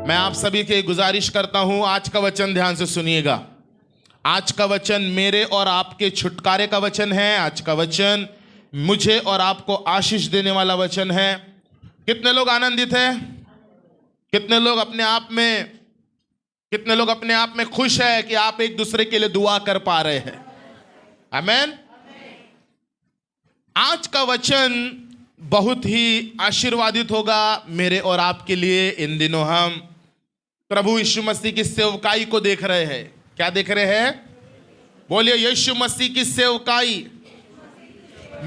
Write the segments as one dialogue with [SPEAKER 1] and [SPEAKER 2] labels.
[SPEAKER 1] मैं आप सभी के गुजारिश करता हूं, आज का वचन ध्यान से सुनिएगा। आज का वचन मेरे और आपके छुटकारे का वचन है। आज का वचन मुझे और आपको आशीष देने वाला वचन है। कितने लोग आनंदित हैं? कितने लोग अपने आप में खुश है कि आप एक दूसरे के लिए दुआ कर पा रहे हैं? आमीन। आज का वचन बहुत ही आशीर्वादित होगा मेरे और आपके लिए। इन दिनों हम प्रभु यीशु मसीह की सेवकाई को देख रहे हैं। क्या देख रहे हैं? बोलिए, यीशु मसीह की सेवकाई,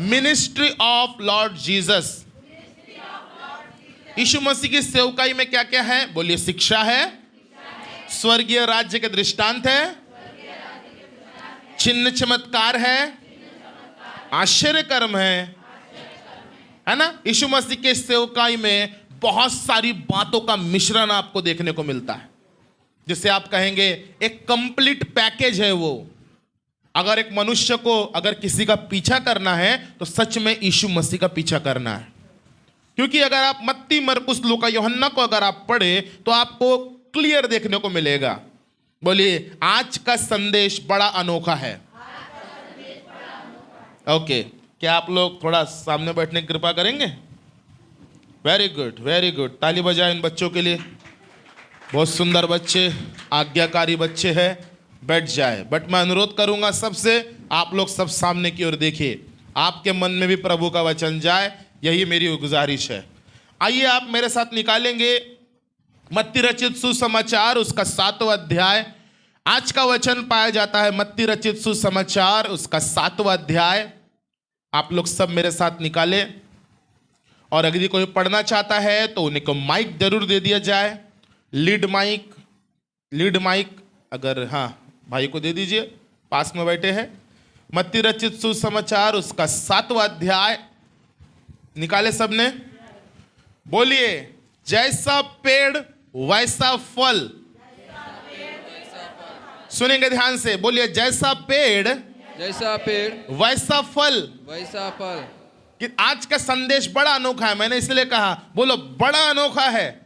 [SPEAKER 1] मिनिस्ट्री ऑफ लॉर्ड जीसस। यीशु मसीह की सेवकाई में क्या क्या है? बोलिए, शिक्षा है, स्वर्गीय राज्य के दृष्टांत है, चिन्ह चमत्कार है, आश्चर्य कर्म है ना। यीशु मसीह के सेवकाई में बहुत सारी बातों का मिश्रण आपको देखने को मिलता है, जिसे आप कहेंगे एक कंप्लीट पैकेज है वो। अगर एक मनुष्य को अगर किसी का पीछा करना है तो सच में यीशु मसीह का पीछा करना है। क्योंकि अगर आप मत्ती, मरकुस, लूका, यूहन्ना को अगर आप पढ़े तो आपको क्लियर देखने को मिलेगा। बोलिए, आज का संदेश बड़ा अनोखा है। ओके, क्या आप लोग थोड़ा सामने बैठने की कृपा करेंगे? Very good, very good. ताली बजाएं इन बच्चों के लिए। बहुत सुंदर बच्चे, आज्ञाकारी बच्चे हैं। बैठ जाए। बट मैं अनुरोध करूंगा सबसे, आप लोग सब सामने की ओर देखिए। आपके मन में भी प्रभु का वचन जाए, यही मेरी गुजारिश है। आइए आप मेरे साथ निकालेंगे मत्ती रचित सुसमाचार, उसका 7वां अध्याय। आज का वचन पाया जाता है मत्ती रचित सुसमाचार, उसका 7वां अध्याय। आप लोग सब मेरे साथ निकाले। और अगर कोई पढ़ना चाहता है तो उन्हें को माइक जरूर दे दिया जाए। लीड माइक अगर हाँ भाई को दे दीजिए, पास में बैठे हैं। मत्ती रचित सुसमाचार, उसका 7वां अध्याय निकाले सबने। बोलिए, जैसा पेड़ वैसा फल। सुनेंगे ध्यान से। बोलिए, जैसा पेड़ वैसा फल। कि आज का संदेश बड़ा अनोखा है। मैंने इसलिए कहा, बोलो बड़ा अनोखा है।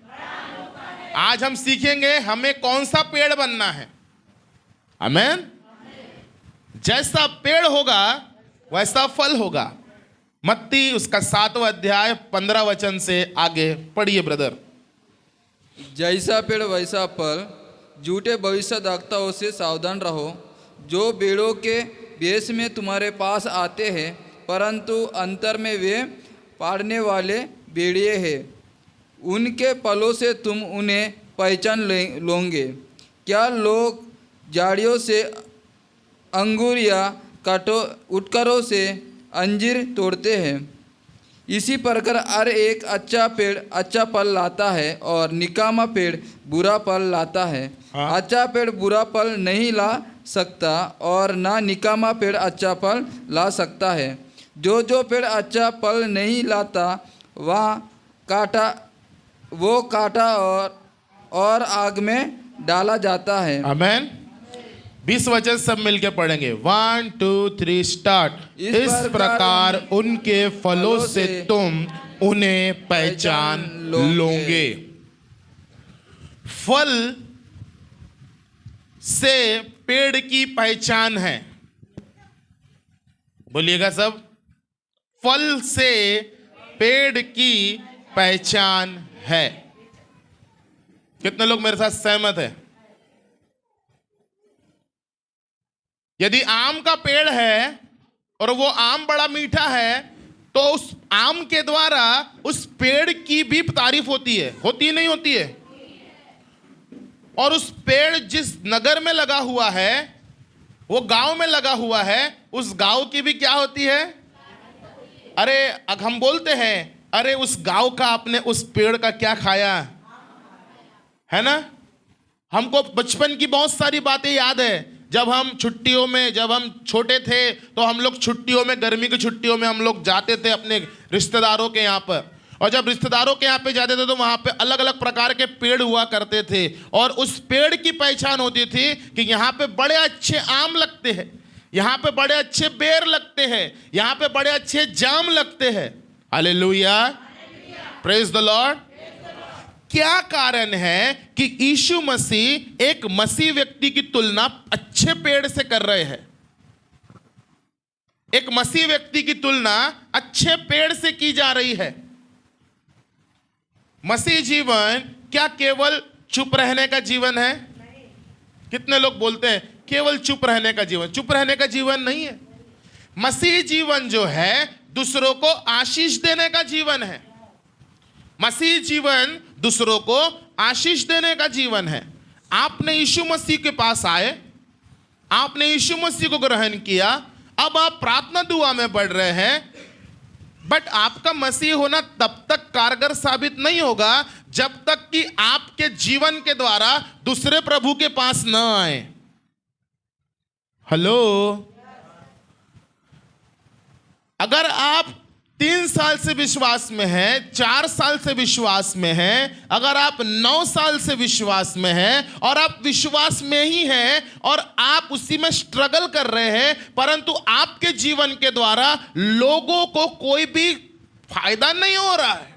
[SPEAKER 1] आज हम सीखेंगे हमें कौन सा पेड़ बनना है। आमीन। जैसा पेड़ होगा वैसा फल होगा। मत्ती उसका 7वां अध्याय 15 वचन से आगे पढ़िए ब्रदर।
[SPEAKER 2] जैसा पेड़ वैसा फल, झूठे भविष्यद्वक्ताओं से सावधान रहो, जो भेड़ों के वेश में तुम्हारे पास आते हैं, परंतु अंतर में वे पाड़ने वाले भेड़िए हैं। उनके फलों से तुम उन्हें पहचान लोगे। क्या लोग झाड़ियों से अंगूर या उटकरों से अंजीर तोड़ते हैं? इसी प्रकार हर एक अच्छा पेड़ अच्छा फल लाता है और निकामा पेड़ बुरा फल लाता है। अच्छा पेड़ बुरा फल नहीं ला सकता और ना निकामा पेड़ अच्छा फल ला सकता है। जो पेड़ अच्छा फल नहीं लाता वो काटा और आग में डाला जाता है।
[SPEAKER 1] आमीन। 20 वचन सब मिलके पढ़ेंगे। 1 2 3 स्टार्ट। इस प्रकार उनके फलों से तुम उन्हें पहचान लोगे। फल से पेड़ की पहचान है। बोलिएगा सब। फल से पेड़ की पहचान है। कितने लोग मेरे साथ सहमत है? यदि आम का पेड़ है और वो आम बड़ा मीठा है तो उस आम के द्वारा उस पेड़ की भी तारीफ होती है। होती नहीं होती है? और उस पेड़ जिस नगर में लगा हुआ है, वो गांव में लगा हुआ है, उस गांव की भी क्या होती है? अरे हम बोलते हैं, अरे उस गांव का आपने उस पेड़ का क्या खाया है ना। हमको बचपन की बहुत सारी बातें याद है। जब हम छुट्टियों में, जब हम छोटे थे तो हम लोग छुट्टियों में, गर्मी की छुट्टियों में हम लोग जाते थे अपने रिश्तेदारों के यहाँ पर। और जब रिश्तेदारों के यहाँ पे जाते थे तो वहाँ पे अलग अलग प्रकार के पेड़ हुआ करते थे। और उस पेड़ की पहचान होती थी कि यहाँ पे बड़े अच्छे आम लगते हैं, यहाँ पे बड़े अच्छे बेर लगते हैं, यहाँ पे बड़े अच्छे जाम लगते हैं। Hallelujah, praise the Lord. क्या कारण है कि यीशु मसीह एक मसीह व्यक्ति की तुलना अच्छे पेड़ से कर रहे हैं? एक मसीह व्यक्ति की तुलना अच्छे पेड़ से की जा रही है। मसीह जीवन क्या केवल चुप रहने का जीवन है? कितने लोग बोलते हैं केवल चुप रहने का जीवन? चुप रहने का जीवन नहीं है। मसीह जीवन जो है दूसरों को आशीष देने का जीवन है। मसीह जीवन दूसरों को आशीष देने का जीवन है। आपने यीशु मसीह के पास आए, आपने यीशु मसीह को ग्रहण किया, अब आप प्रार्थना दुआ में बढ़ रहे हैं, बट आपका मसीह होना तब तक कारगर साबित नहीं होगा जब तक कि आपके जीवन के द्वारा दूसरे प्रभु के पास न आए। हेलो, अगर आप 3 साल से विश्वास में हैं, 4 साल से विश्वास में हैं, अगर आप 9 साल से विश्वास में हैं और आप विश्वास में ही हैं और आप उसी में स्ट्रगल कर रहे हैं, परंतु आपके जीवन के द्वारा लोगों को कोई भी फायदा नहीं हो रहा है।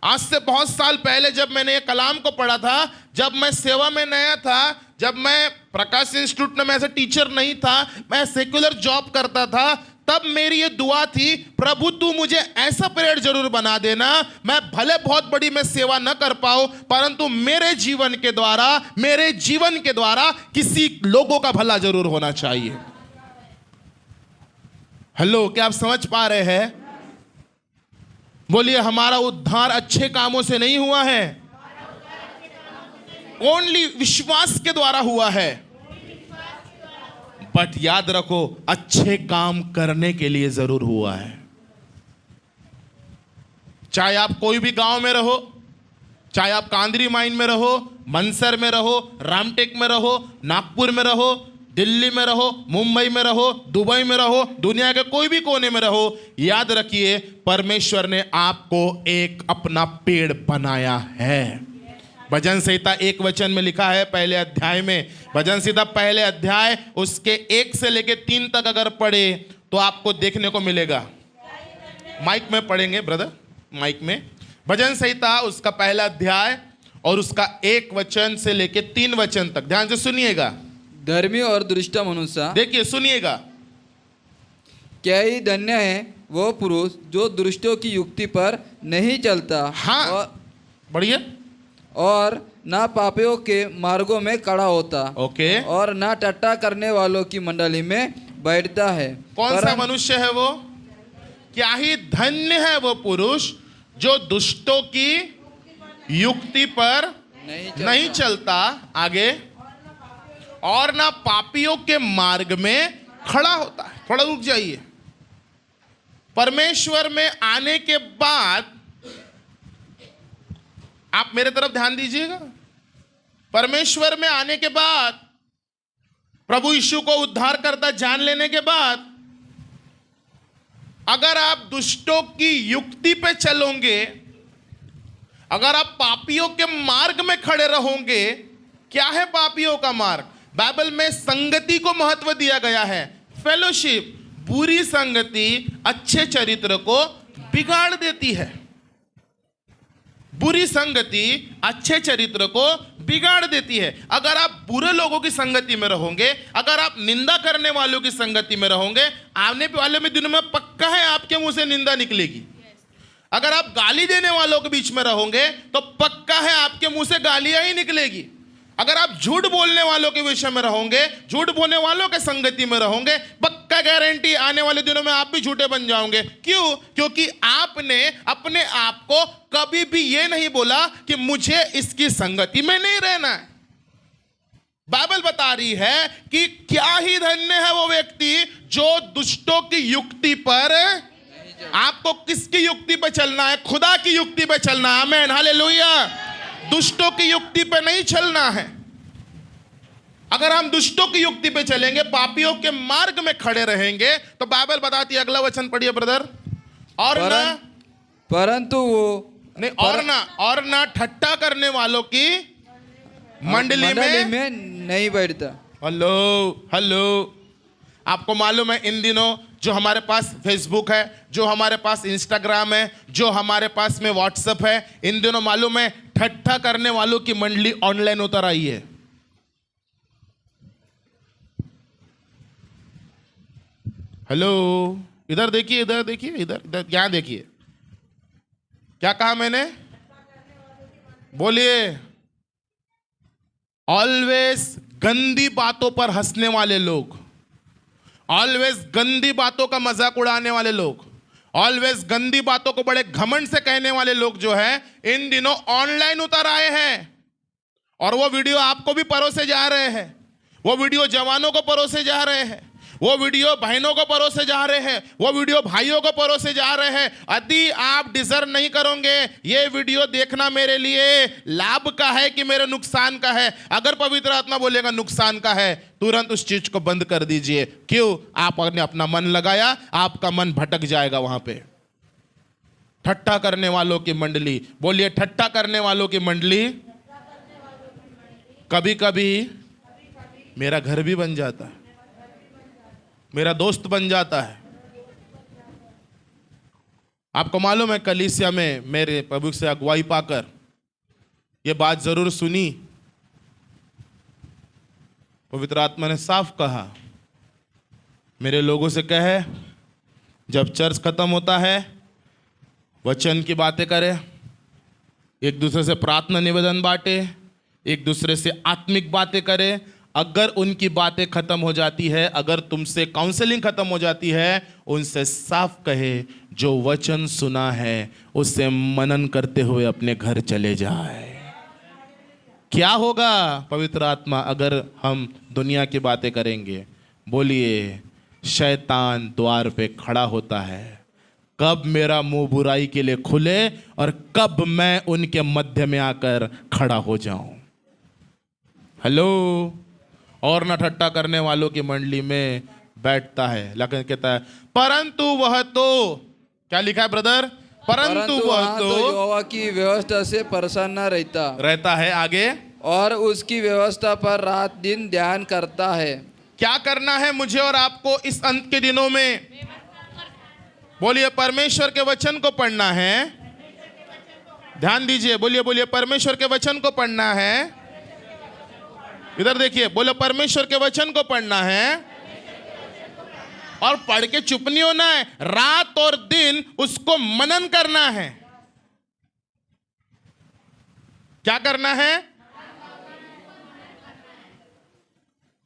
[SPEAKER 1] आज से बहुत साल पहले जब मैंने ये कलाम को पढ़ा था, जब मैं सेवा में नया था, जब मैं प्रकाश इंस्टीट्यूट में ऐसे टीचर नहीं था, मैं सेक्युलर जॉब करता था, तब मेरी ये दुआ थी, प्रभु तू मुझे ऐसा पीरियड जरूर बना देना, मैं भले बहुत बड़ी मैं सेवा न कर पाऊं, परंतु मेरे जीवन के द्वारा किसी लोगों का भला जरूर होना चाहिए। हेलो, क्या आप समझ पा रहे हैं? बोलिए, हमारा उद्धार अच्छे कामों से नहीं हुआ है, ओनली विश्वास के द्वारा हुआ है। बट याद रखो, अच्छे काम करने के लिए जरूर हुआ है। चाहे आप कोई भी गांव में रहो, चाहे आप कांदरी माइन में रहो, मनसर में रहो, रामटेक में रहो, नागपुर में रहो, दिल्ली में रहो, मुंबई में रहो, दुबई में रहो, दुनिया के कोई भी कोने में रहो, याद रखिए परमेश्वर ने आपको एक अपना पेड़ बनाया है। भजन संहिता 1 वचन में लिखा है, पहले अध्याय में, भजन संहिता पहले अध्याय उसके 1 से लेके 3 तक अगर पढ़े तो आपको देखने को मिलेगा। माइक में पढ़ेंगे ब्रदर, माइक में। भजन संहिता उसका पहला अध्याय और उसका 1 वचन से लेके 3 वचन तक, ध्यान से सुनिएगा।
[SPEAKER 2] धर्मी और दुष्ट मनुष्य,
[SPEAKER 1] देखिए सुनिएगा।
[SPEAKER 2] क्या ही धन्य है वो पुरुष जो दुष्टों की युक्ति पर नहीं चलता,
[SPEAKER 1] हाँ, बढ़िया,
[SPEAKER 2] और ना पापियों के मार्गों में खड़ा होता,
[SPEAKER 1] ओके,
[SPEAKER 2] और ना टट्टा करने वालों की मंडली में बैठता है।
[SPEAKER 1] कौन सा मनुष्य है वो? क्या ही धन्य है वो पुरुष जो दुष्टों की युक्ति पर नहीं चलता, आगे, और ना पापियों के मार्ग में खड़ा होता है। थोड़ा रुक जाइए। परमेश्वर में आने के बाद आप मेरे तरफ ध्यान दीजिएगा। परमेश्वर में आने के बाद, प्रभु यीशु को उद्धार करता जान लेने के बाद, अगर आप दुष्टों की युक्ति पे चलोगे, अगर आप पापियों के मार्ग में खड़े रहोगे, क्या है पापियों का मार्ग? बाइबल में संगति को महत्व दिया गया है, फेलोशिप। बुरी संगति अच्छे चरित्र को बिगाड़ देती है। बुरी संगति अच्छे चरित्र को बिगाड़ देती है। अगर आप बुरे लोगों की संगति में रहोगे, अगर आप निंदा करने वालों की संगति में रहोगे, आने वाले में दिनों में पक्का है आपके मुंह से निंदा निकलेगी। अगर आप गाली देने वालों के बीच में रहोगे तो पक्का है आपके मुंह से गालियां ही निकलेगी। अगर आप झूठ बोलने वालों के विषय में रहोगे, झूठ बोलने वालों के संगति में रहोगे, पक्का गारंटी आने वाले दिनों में आप भी झूठे बन जाओगे। क्यों? क्योंकि आपने अपने आप को कभी भी ये नहीं बोला कि मुझे इसकी संगति में नहीं रहना है। बाइबल बता रही है कि क्या ही धन्य है वो व्यक्ति जो दुष्टों की युक्ति पर, आपको किसकी युक्ति पर चलना है? खुदा की युक्ति पर चलना है। आमीन, हालेलुया। दुष्टों की युक्ति पे नहीं चलना है। अगर हम दुष्टों की युक्ति पे चलेंगे, पापियों के मार्ग में खड़े रहेंगे, तो बाइबल बताती है, अगला वचन पढ़िए ब्रदर, और ना,
[SPEAKER 2] परंतु वो
[SPEAKER 1] नहीं, और ना ठट्टा करने वालों की मंडली में
[SPEAKER 2] नहीं बैठता।
[SPEAKER 1] हेलो, आपको मालूम है इन दिनों जो हमारे पास फेसबुक है, जो हमारे पास इंस्टाग्राम है, जो हमारे पास में व्हाट्सएप है, इन दिनों मालूम है ठट्ठा करने वालों की मंडली ऑनलाइन उतर आई है। हेलो, इधर देखिए, इधर देखिए, इधर इधर यहां देखिए, क्या कहा मैंने? बोलिए। ऑलवेज गंदी बातों पर हंसने वाले लोग, ऑलवेज गंदी बातों का मजाक उड़ाने वाले लोग, ऑलवेज गंदी बातों को बड़े घमंड से कहने वाले लोग जो है इन दिनों ऑनलाइन उतर आए हैं। और वो वीडियो आपको भी परोसे जा रहे हैं, वो वीडियो जवानों को परोसे जा रहे हैं, वो वीडियो बहनों को परोसे जा रहे हैं, वो वीडियो भाइयों को परोसे जा रहे हैं। यदि आप डिजर्व नहीं करोगे ये वीडियो देखना मेरे लिए लाभ का है कि मेरे नुकसान का है? अगर पवित्र आत्मा बोलेगा नुकसान का है, तुरंत उस चीज को बंद कर दीजिए। क्यों? आपने अपना मन लगाया, आपका मन भटक जाएगा वहां पे। ठट्ठा करने वालों की मंडली, बोलिए ठट्ठा करने वालों की मंडली कभी कभी मेरा घर भी बन जाता है, मेरा दोस्त बन जाता है। आपको मालूम है कलीसिया में मेरे प्रभु से अगुवाई पाकर ये बात जरूर सुनी। पवित्र आत्मा ने साफ कहा, मेरे लोगों से कहे जब चर्च खत्म होता है वचन की बातें करें, एक दूसरे से प्रार्थना निवेदन बांटे, एक दूसरे से आत्मिक बातें करें। अगर उनकी बातें खत्म हो जाती है, अगर तुमसे काउंसलिंग खत्म हो जाती है, उनसे साफ कहे जो वचन सुना है उससे मनन करते हुए अपने घर चले जाए। क्या होगा पवित्र आत्मा अगर हम दुनिया की बातें करेंगे? बोलिए, शैतान द्वार पे खड़ा होता है, कब मेरा मुंह बुराई के लिए खुले और कब मैं उनके मध्य में आकर खड़ा हो जाऊं। हेलो। और न ठट्ठा करने वालों की मंडली में बैठता है, लेकिन कहता है परंतु वह तो, क्या लिखा है ब्रदर? परंतु वह तो
[SPEAKER 2] यहोवा की व्यवस्था से प्रसन्न रहता
[SPEAKER 1] है। आगे,
[SPEAKER 2] और उसकी व्यवस्था पर रात दिन ध्यान करता है।
[SPEAKER 1] क्या करना है मुझे और आपको इस अंत के दिनों में? बोलिए, परमेश्वर के वचन को पढ़ना है। ध्यान दीजिए, बोलिए बोलिए, परमेश्वर के वचन को पढ़ना है। इधर देखिए, बोलो परमेश्वर के वचन को पढ़ना है और पढ़ के चुप नहीं होना है, रात और दिन उसको मनन करना है। क्या करना है?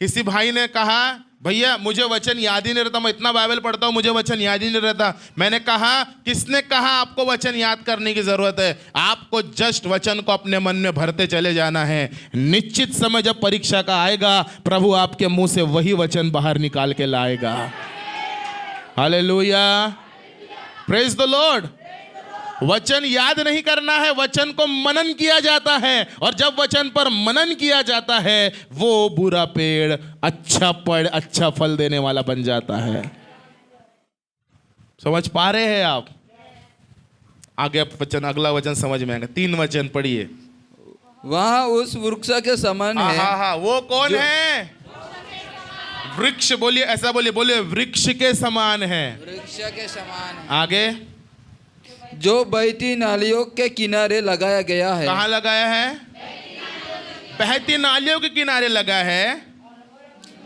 [SPEAKER 1] किसी भाई ने कहा, भैया मुझे वचन याद ही नहीं रहता, मैं इतना बाइबल पढ़ता हूं मुझे वचन याद ही नहीं रहता। मैंने कहा, किसने कहा आपको वचन याद करने की जरूरत है? आपको जस्ट वचन को अपने मन में भरते चले जाना है। निश्चित समय जब परीक्षा का आएगा, प्रभु आपके मुंह से वही वचन बाहर निकाल के लाएगा। Hallelujah, praise the Lord. वचन याद नहीं करना है, वचन को मनन किया जाता है, और जब वचन पर मनन किया जाता है वो बुरा पेड़ अच्छा फल देने वाला बन जाता है। समझ पा रहे हैं आप? आगे वचन, अगला वचन समझ में आएगा। 3 वचन पढ़िए।
[SPEAKER 2] वहाँ उस वृक्ष के समान है।
[SPEAKER 1] हाँ, वो कौन है? वृक्ष। बोलिए, ऐसा बोलिए, बोलिए वृक्ष के समान है।
[SPEAKER 2] वृक्ष के समान है।
[SPEAKER 1] आगे,
[SPEAKER 2] जो बहती नालियों के किनारे लगाया गया है।
[SPEAKER 1] कहाँ लगाया है? बहती नालियों के किनारे लगा है,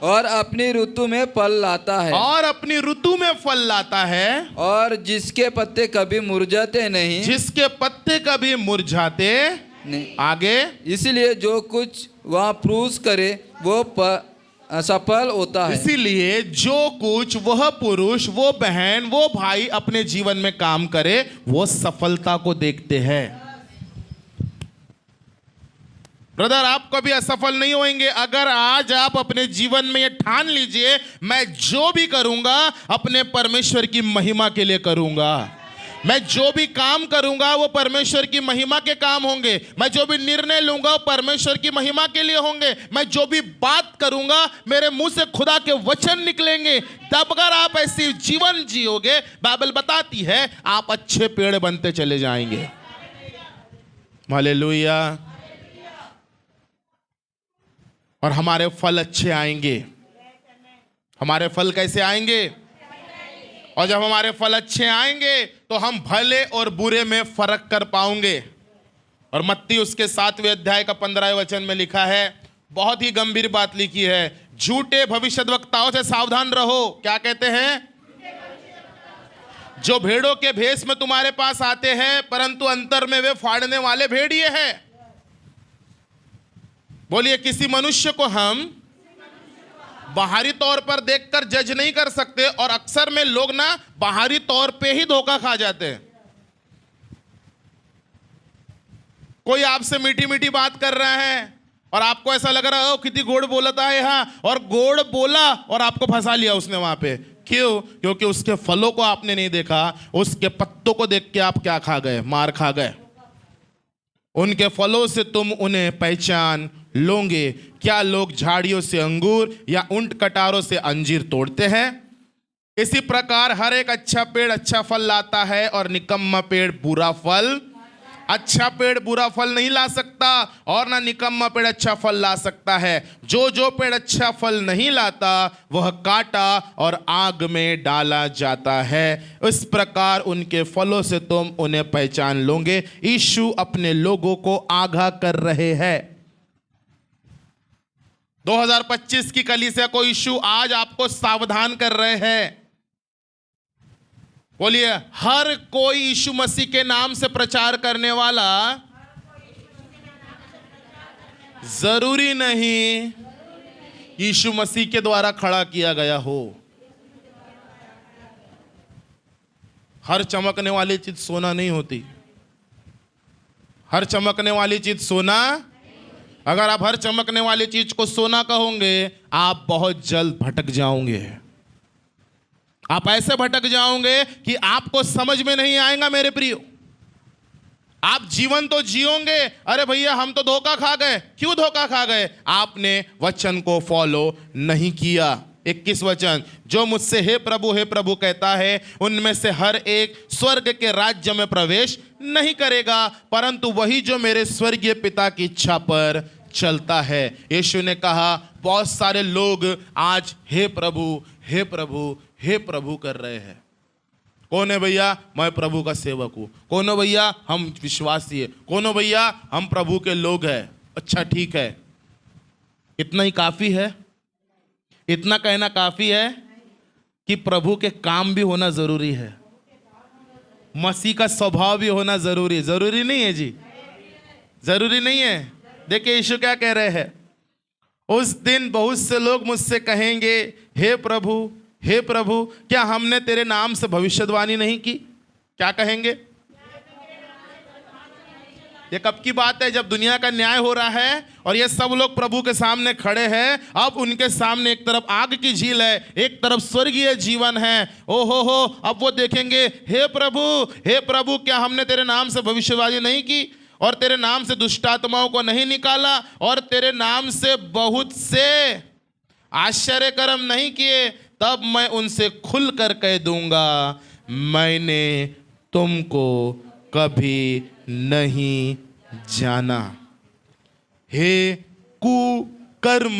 [SPEAKER 2] और अपनी ऋतु में फल लाता है।
[SPEAKER 1] और अपनी ऋतु में फल लाता है,
[SPEAKER 2] और जिसके पत्ते कभी मुरझाते नहीं।
[SPEAKER 1] जिसके पत्ते कभी मुरझाते
[SPEAKER 2] नहीं।
[SPEAKER 1] आगे,
[SPEAKER 2] इसलिए जो कुछ वहाँ पुरुष करे वो सफल होता है।
[SPEAKER 1] इसीलिए जो कुछ वह पुरुष, वो बहन, वो भाई अपने जीवन में काम करे वो सफलता को देखते हैं। ब्रदर, आप कभी असफल नहीं होंगे अगर आज आप अपने जीवन में ये ठान लीजिए, मैं जो भी करूंगा अपने परमेश्वर की महिमा के लिए करूंगा। मैं जो भी काम करूंगा वो परमेश्वर की महिमा के काम होंगे। मैं जो भी निर्णय लूंगा वो परमेश्वर की महिमा के लिए होंगे। मैं जो भी बात करूंगा मेरे मुंह से खुदा के वचन निकलेंगे। तब अगर आप ऐसी जीवन जियोगे, बाइबल बताती है आप अच्छे पेड़ बनते चले जाएंगे। हालेलुया। और हमारे फल अच्छे आएंगे। हमारे फल कैसे आएंगे? और जब हमारे फल अच्छे आएंगे तो हम भले और बुरे में फर्क कर पाएंगे। और मत्ती उसके 7वें अध्याय का 15वें वचन में लिखा है, बहुत ही गंभीर बात लिखी है, झूठे भविष्यद्वक्ताओं से सावधान रहो। क्या कहते हैं? जो भेड़ों के भेष में तुम्हारे पास आते हैं परंतु अंतर में वे फाड़ने वाले भेड़िए हैं। बोलिए, किसी मनुष्य को हम बाहरी तौर पर देखकर जज नहीं कर सकते, और अक्सर में लोग ना बाहरी तौर पे ही धोखा खा जाते हैं। कोई आपसे मीठी मीठी बात कर रहा है और आपको ऐसा लग रहा है कितनी गोड़ बोलता है यहाँ, और गोड़ बोला और आपको फंसा लिया उसने वहां पे। क्यों? क्योंकि उसके फलों को आपने नहीं देखा, उसके पत्तों को देख के आप क्या खा गए? मार खा गए। उनके फलों से तुम उन्हें पहचान लोगे। क्या लोग झाड़ियों से अंगूर या ऊंट कटारों से अंजीर तोड़ते हैं? इसी प्रकार हर एक अच्छा पेड़ अच्छा फल लाता है और निकम्मा पेड़ बुरा फल। अच्छा पेड़ बुरा फल नहीं ला सकता और ना निकम्मा पेड़ अच्छा फल ला सकता है। जो पेड़ अच्छा फल नहीं लाता वह काटा और आग में डाला जाता है। इस प्रकार उनके फलों से तुम उन्हें पहचान लोगे। यीशु अपने लोगों को आगाह कर रहे हैं। 2025 की कलीसिया को यीशु आज आपको सावधान कर रहे हैं। बोलिए, हर कोई यीशु मसीह के नाम से प्रचार करने वाला जरूरी नहीं यीशु मसीह के द्वारा खड़ा किया गया हो। हर चमकने वाली चीज सोना नहीं होती। हर चमकने वाली चीज सोना, अगर आप हर चमकने वाली चीज को सोना कहोगे आप बहुत जल्द भटक जाओगे। आप ऐसे भटक जाओगे कि आपको समझ में नहीं आएगा। मेरे प्रियो, आप जीवन तो जियोगे, अरे भैया हम तो धोखा खा गए। क्यों धोखा खा गए? आपने वचन को फॉलो नहीं किया। 21 वचन, जो मुझसे हे प्रभु कहता है उनमें से हर एक स्वर्ग के राज्य में प्रवेश नहीं करेगा, परंतु वही जो मेरे स्वर्गीय पिता की इच्छा पर चलता है। यीशु ने कहा, बहुत सारे लोग आज हे प्रभु कर रहे हैं। कौन है भैया? मैं प्रभु का सेवक हूं। कौन है भैया? हम विश्वासी है। कौन है भैया? हम प्रभु के लोग हैं। अच्छा ठीक है, इतना ही काफी है? इतना कहना काफी है कि प्रभु के काम भी होना जरूरी है, मसीह का स्वभाव भी होना जरूरी है? जरूरी नहीं है जी, जरूरी नहीं है। देखिए यीशु क्या कह रहे हैं, उस दिन बहुत से लोग मुझसे कहेंगे, हे प्रभु क्या हमने तेरे नाम से भविष्यवाणी नहीं की? क्या कहेंगे? ये कब की बात है? जब दुनिया का न्याय हो रहा है और ये सब लोग प्रभु के सामने खड़े हैं। अब उनके सामने एक तरफ आग की झील है, एक तरफ स्वर्गीय जीवन है। ओहो हो, अब वो देखेंगे, हे प्रभु क्या हमने तेरे नाम से भविष्यवाणी नहीं की, और तेरे नाम से दुष्ट आत्माओं को नहीं निकाला, और तेरे नाम से बहुत से आश्चर्य कर्म नहीं किए? तब मैं उनसे खुलकर कह दूंगा, मैंने तुमको कभी नहीं जाना। हे कुकर्म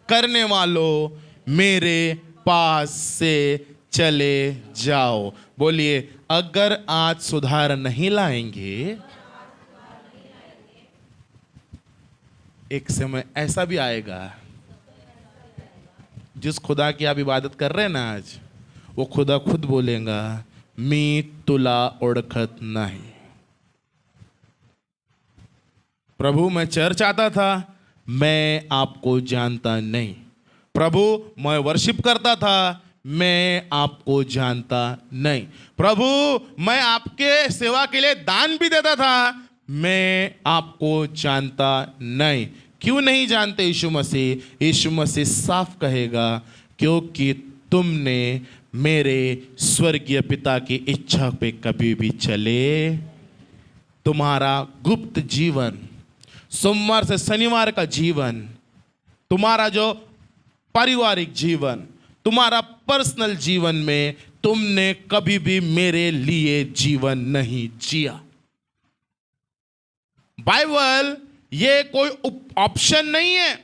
[SPEAKER 1] करने वालों, मेरे पास से चले जाओ। बोलिए, अगर आज सुधार नहीं लाएंगे, एक समय ऐसा भी आएगा जिस खुदा की आप इबादत कर रहे हैं ना आज, वो खुदा खुद बोलेगा, मी तुला ओळखत नहीं। प्रभु मैं चर्च आता था, मैं आपको जानता नहीं। प्रभु मैं वर्शिप करता था, मैं आपको जानता नहीं। प्रभु मैं आपके सेवा के लिए दान भी देता था, मैं आपको जानता नहीं। क्यों नहीं जानते यीशु मसीह? यीशु मसीह साफ कहेगा, क्योंकि तुमने मेरे स्वर्गीय पिता की इच्छा पे कभी भी चले। तुम्हारा गुप्त जीवन, सोमवार से शनिवार का जीवन, तुम्हारा जो पारिवारिक जीवन, तुम्हारा पर्सनल जीवन में तुमने कभी भी मेरे लिए जीवन नहीं जिया। बाइबल ये कोई ऑप्शन नहीं है,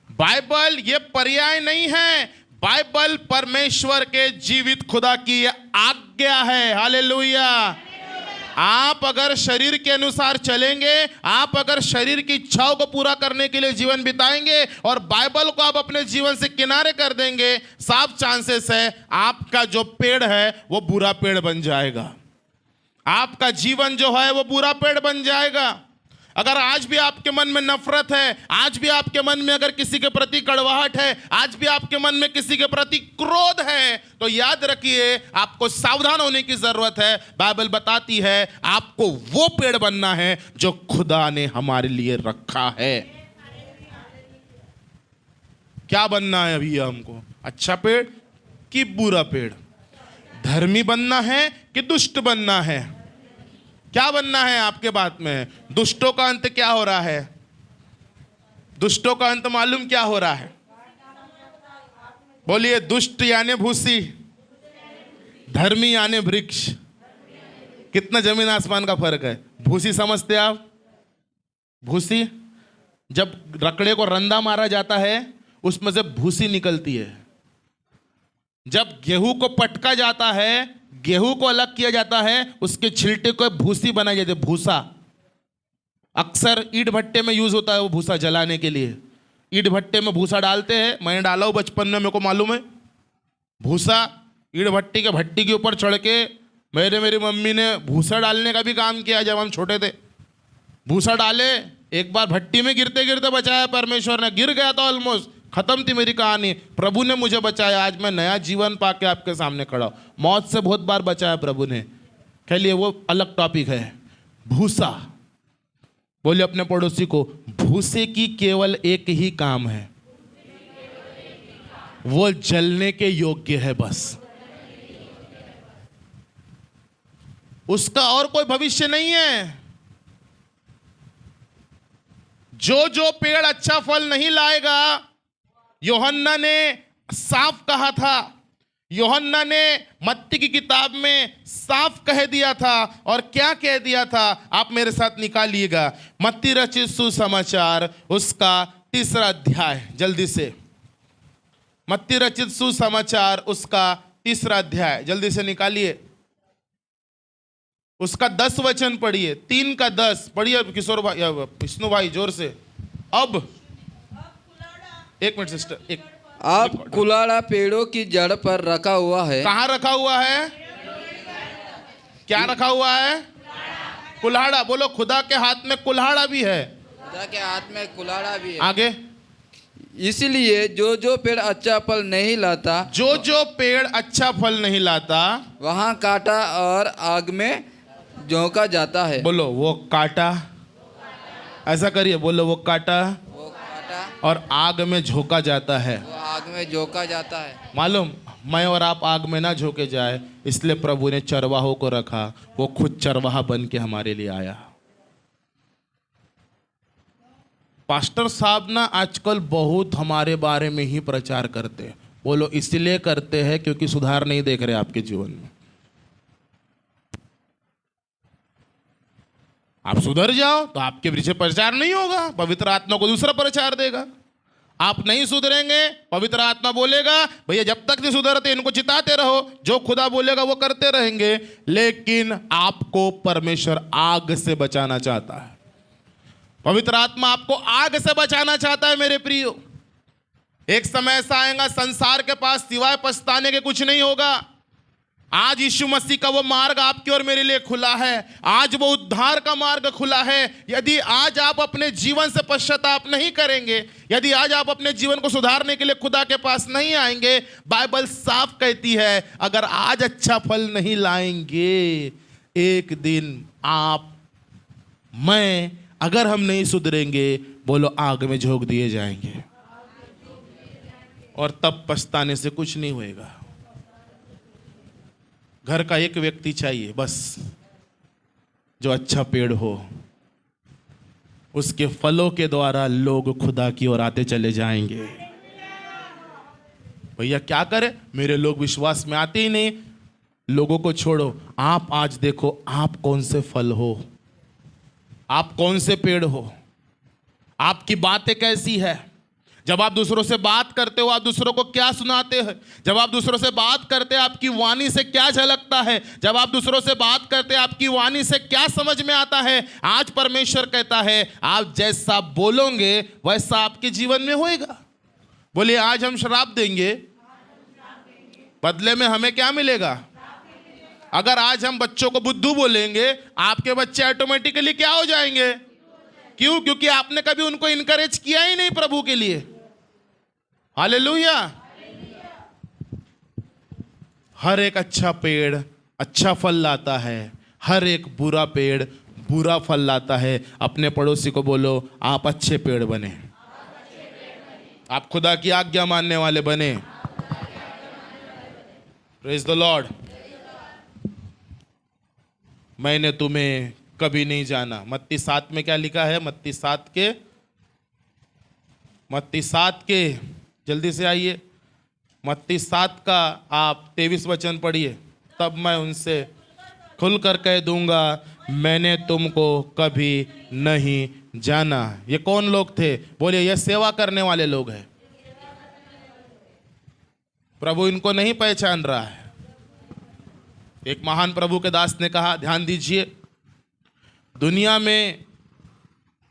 [SPEAKER 1] बाइबल ये पर्याय नहीं है, बाइबल परमेश्वर के जीवित खुदा की आज्ञा है। हालेलुया। आप अगर शरीर के अनुसार चलेंगे, आप अगर शरीर की इच्छाओं को पूरा करने के लिए जीवन बिताएंगे और बाइबल को आप अपने जीवन से किनारे कर देंगे, साफ चांसेस है आपका जो पेड़ है वो बुरा पेड़ बन जाएगा। आपका जीवन जो है वो बुरा पेड़ बन जाएगा। अगर आज भी आपके मन में नफरत है, आज भी आपके मन में अगर किसी के प्रति कड़वाहट है, आज भी आपके मन में किसी के प्रति क्रोध है, तो याद रखिए आपको सावधान होने की जरूरत है। बाइबल बताती है आपको वो पेड़ बनना है जो खुदा ने हमारे लिए रखा है। क्या बनना है अभी हमको? अच्छा पेड़ कि बुरा पेड़? धर्मी बनना है कि दुष्ट बनना है? क्या बनना है आपके बात में? दुष्टों का अंत क्या हो रहा है? दुष्टों का अंत मालूम क्या हो रहा है? बोलिए, दुष्ट यानी भूसी, धर्मी यानी वृक्ष। कितना जमीन आसमान का फर्क है। भूसी समझते आप? भूसी, जब रकड़े को रंदा मारा जाता है उसमें से भूसी निकलती है। जब गेहूं को पटका जाता है, गेहूं को अलग किया जाता है, उसके छिलटे को भूसी बनाई जाती है। भूसा अक्सर ईंट भट्टे में यूज होता है, वो भूसा जलाने के लिए। ईंट भट्टे में भूसा डालते हैं, मैंने डाला हूं बचपन में, मेरे को मालूम है। भूसा ईंट भट्टी के ऊपर चढ़ के मेरी मम्मी ने भूसा डालने का भी काम किया जब हम छोटे थे। भूसा डाले, एक बार भट्टी में गिरते गिरते बचाया परमेश्वर ने। गिर गया था ऑलमोस्ट, खत्म थी मेरी कहानी। प्रभु ने मुझे बचाया, आज मैं नया जीवन पाके आपके सामने खड़ा हूं। मौत से बहुत बार बचाया प्रभु ने। चलिए वो अलग टॉपिक है। भूसा, बोलिए अपने पड़ोसी को, भूसे की केवल एक ही काम है, वो जलने के योग्य है बस। उसका और कोई भविष्य नहीं है। जो पेड़ अच्छा फल नहीं लाएगा, यूहन्ना ने साफ कहा था। यूहन्ना ने मत्ती की किताब में साफ कह दिया था। और क्या कह दिया था आप मेरे साथ निकालिएगा। मत्ती रचित सुसमाचार उसका 3रा अध्याय, जल्दी से। मत्ती रचित सुसमाचार उसका 3रा अध्याय जल्दी से निकालिए। उसका 10 वचन पढ़िए, 3 का 10 पढ़िए किशोर भाई, विष्णु भाई जोर से। अब एक मिनट सिस्टर, एक
[SPEAKER 2] आप कुल्हाड़ा पेड़ों की जड़ पर रखा हुआ है।
[SPEAKER 1] कहाँ रखा हुआ है? क्या रखा हुआ है? कुल्हाड़ा। बोलो, खुदा के हाथ में कुल्हाड़ा भी है।
[SPEAKER 2] खुदा के हाथ में कुल्हाड़ा भी है।
[SPEAKER 1] आगे,
[SPEAKER 2] इसलिए जो पेड़ अच्छा फल नहीं लाता,
[SPEAKER 1] जो पेड़ अच्छा फल नहीं लाता,
[SPEAKER 2] वहाँ काटा और आग में झोंका जाता है।
[SPEAKER 1] बोलो वो काटा। ऐसा करिए, बोलो वो काटा और आग में झोंका जाता है।
[SPEAKER 2] वो आग में झोंका जाता है।
[SPEAKER 1] मालूम, मैं और आप आग में ना झोंके जाए, इसलिए प्रभु ने चरवाहों को रखा। वो खुद चरवाहा बन के हमारे लिए आया। पास्टर साहब ना आजकल बहुत हमारे बारे में ही प्रचार करते हैं। बोलो, इसलिए करते हैं क्योंकि सुधार नहीं देख रहे आपके जीवन में। आप सुधर जाओ तो आपके पीछे प्रचार नहीं होगा, पवित्र आत्मा को दूसरा प्रचार देगा। आप नहीं सुधरेंगे, पवित्र आत्मा बोलेगा भैया जब तक नहीं सुधरते इनको चिताते रहो, जो खुदा बोलेगा वो करते रहेंगे। लेकिन आपको परमेश्वर आग से बचाना चाहता है। पवित्र आत्मा आपको आग से बचाना चाहता है मेरे प्रियो। एक समय ऐसा आएगा संसार के पास सिवाय पछताने के कुछ नहीं होगा। आज यीशु मसीह का वो मार्ग आपकी और मेरे लिए खुला है। आज वो उद्धार का मार्ग खुला है। यदि आज आप अपने जीवन से पश्चाताप नहीं करेंगे, यदि आज आप अपने जीवन को सुधारने के लिए खुदा के पास नहीं आएंगे, बाइबल साफ कहती है अगर आज अच्छा फल नहीं लाएंगे, एक दिन आप, मैं, अगर हम नहीं सुधरेंगे, बोलो आग में झोंक दिए जाएंगे। और तब पछताने से कुछ नहीं होएगा। घर का एक व्यक्ति चाहिए बस, जो अच्छा पेड़ हो, उसके फलों के द्वारा लोग खुदा की ओर आते चले जाएंगे। भैया क्या करें, मेरे लोग विश्वास में आते ही नहीं। लोगों को छोड़ो, आप आज देखो आप कौन से फल हो, आप कौन से पेड़ हो, आपकी बातें कैसी है। जब आप दूसरों से बात करते हो आप दूसरों को क्या सुनाते हैं? जब आप दूसरों से बात करते हैं आपकी वाणी से क्या झलकता है? जब आप दूसरों से बात करते हैं आपकी वाणी से क्या समझ में आता है? आज परमेश्वर कहता है आप जैसा बोलोगे वैसा आपके जीवन में होएगा। बोलिए आज हम श्राप देंगे, बदले में हमें क्या मिलेगा? अगर आज हम बच्चों को बुद्धू बोलेंगे आपके बच्चे ऑटोमेटिकली क्या हो जाएंगे? क्यों? क्योंकि आपने कभी उनको इनकरेज किया ही नहीं प्रभु के लिए। हालेलुया। हर एक अच्छा पेड़ अच्छा फल लाता है, हर एक बुरा पेड़ बुरा फल लाता है। अपने पड़ोसी को बोलो आप अच्छे पेड़ बने, आप खुदा की आज्ञा मानने वाले बने। Praise the Lord. मैंने तुम्हें कभी नहीं जाना। मत्ती 7 में क्या लिखा है? मत्ती 7 के जल्दी से आइए, मत्ती 7 का आप 23 वचन पढ़िए। तब मैं उनसे खुलकर कह दूंगा मैंने तुमको कभी नहीं जाना। ये कौन लोग थे? बोलिए ये सेवा करने वाले लोग हैं। प्रभु इनको नहीं पहचान रहा है। एक महान प्रभु के दास ने कहा, ध्यान दीजिए, दुनिया में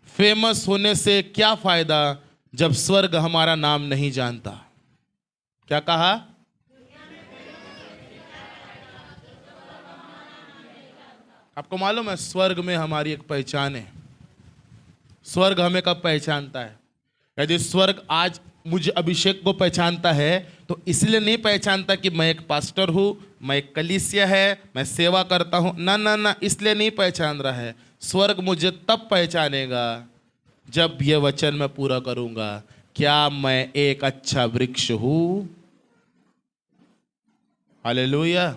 [SPEAKER 1] फेमस होने से क्या फायदा जब स्वर्ग हमारा नाम नहीं जानता। क्या कहा? आपको मालूम है स्वर्ग में हमारी एक पहचान है। स्वर्ग हमें कब पहचानता है? यदि स्वर्ग आज मुझे अभिषेक को पहचानता है तो इसलिए नहीं पहचानता कि मैं एक पास्टर हूं, मैं एक कलीसिया है, मैं सेवा करता हूं। ना ना ना, इसलिए नहीं पहचान रहा है। स्वर्ग मुझे तब पहचानेगा जब ये वचन मैं पूरा करूंगा। क्या मैं एक अच्छा वृक्ष हूं? हालेलुया।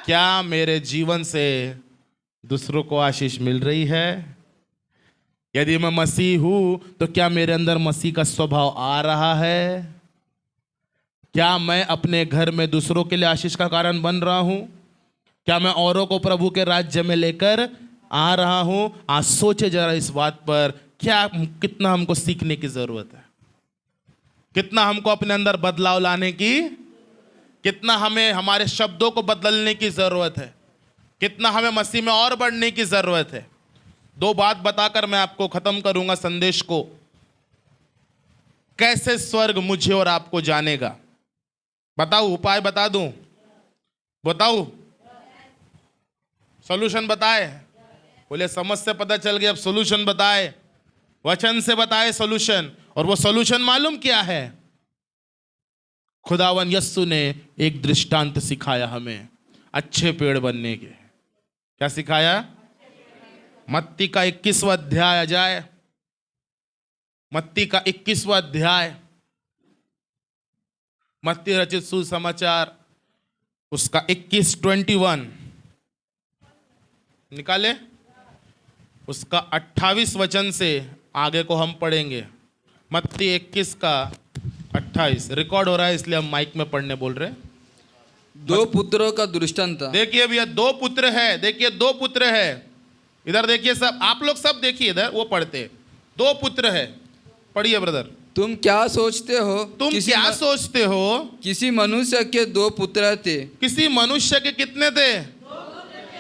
[SPEAKER 1] क्या मेरे जीवन से दूसरों को आशीष मिल रही है? यदि मैं मसीह हूं तो क्या मेरे अंदर मसीह का स्वभाव आ रहा है? क्या मैं अपने घर में दूसरों के लिए आशीष का कारण बन रहा हूं? क्या मैं औरों को प्रभु के राज्य में लेकर आ रहा हूं? आज सोचे जरा इस बात पर, क्या कितना हमको सीखने की जरूरत है, कितना हमको अपने अंदर बदलाव लाने की, कितना हमें हमारे शब्दों को बदलने की जरूरत है, कितना हमें मसीह में और बढ़ने की जरूरत है। 2 बात बताकर मैं आपको खत्म करूंगा संदेश को। कैसे स्वर्ग मुझे और आपको जानेगा? बताऊं? उपाय बता दूं? बताऊं? सॉल्यूशन बताए? बोले समझ से पता चल गया, अब सॉल्यूशन बताए, वचन से बताए सॉल्यूशन। और वो सॉल्यूशन मालूम क्या है? खुदावन यस्सु ने एक दृष्टांत सिखाया हमें अच्छे पेड़ बनने के। क्या सिखाया? मत्ती का 21वां अध्याय आ जाए, मत्ती का 21वां अध्याय, मत्ती रचित सुसमाचार उसका 21 निकाले, उसका 28 वचन से आगे को हम पढ़ेंगे। मत्ती 21 का 28 रिकॉर्ड हो रहा है इसलिए हम माइक में पढ़ने बोल रहे हैं।
[SPEAKER 2] 2 पुत्रों का दृष्टांत।
[SPEAKER 1] देखिए भैया 2 पुत्र है, देखिए 2 पुत्र है। इधर देखिए सब, आप लोग सब देखिए इधर, वो पढ़ते 2 पुत्र है। पढ़िए ब्रदर।
[SPEAKER 2] तुम क्या सोचते हो?
[SPEAKER 1] तुम क्या सोचते हो?
[SPEAKER 2] किसी मनुष्य के 2 पुत्र थे।
[SPEAKER 1] किसी मनुष्य के कितने थे?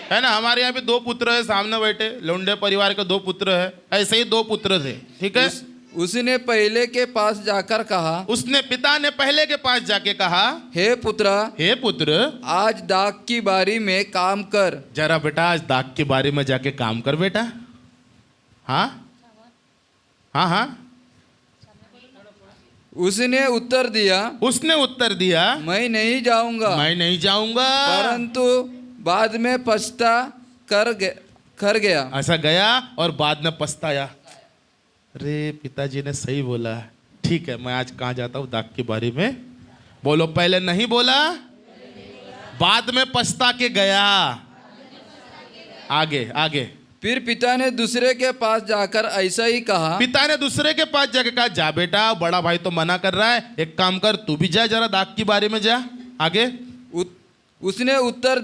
[SPEAKER 1] है ना, हमारे यहाँ पे 2 पुत्र है, सामने बैठे लोंडे परिवार के 2 पुत्र है। ऐसे ही 2 पुत्र थे, ठीक है।
[SPEAKER 2] उसने पहले के पास जाकर कहा,
[SPEAKER 1] उसने पिता ने पहले के पास जाके कहा,
[SPEAKER 2] हे पुत्र,
[SPEAKER 1] हे पुत्र,
[SPEAKER 2] आज दाख की बारी में काम कर।
[SPEAKER 1] जरा बेटा आज दाख की बारी में जाके काम कर बेटा। हाँ हाँ हाँ।
[SPEAKER 2] उसने उत्तर दिया, मैं नहीं जाऊंगा,
[SPEAKER 1] मैं नहीं जाऊंगा,
[SPEAKER 2] परंतु बाद में पछता कर गया।
[SPEAKER 1] ऐसा गया और बाद में पछताया। अरे पिताजी ने सही बोला, ठीक है मैं आज कहाँ जाता हूँ दाख की बारी में। बोलो पहले नहीं बोला, बाद में पछता के गया। आगे आगे।
[SPEAKER 2] फिर पिता ने दूसरे के पास जाकर ऐसा ही कहा।
[SPEAKER 1] पिता ने दूसरे के पास जाकर कहा, जा बेटा बड़ा भाई तो मना कर रहा है, एक काम कर तू भी जा, जरा दाख की बारी में जा। आगे।
[SPEAKER 2] उसने उत्तर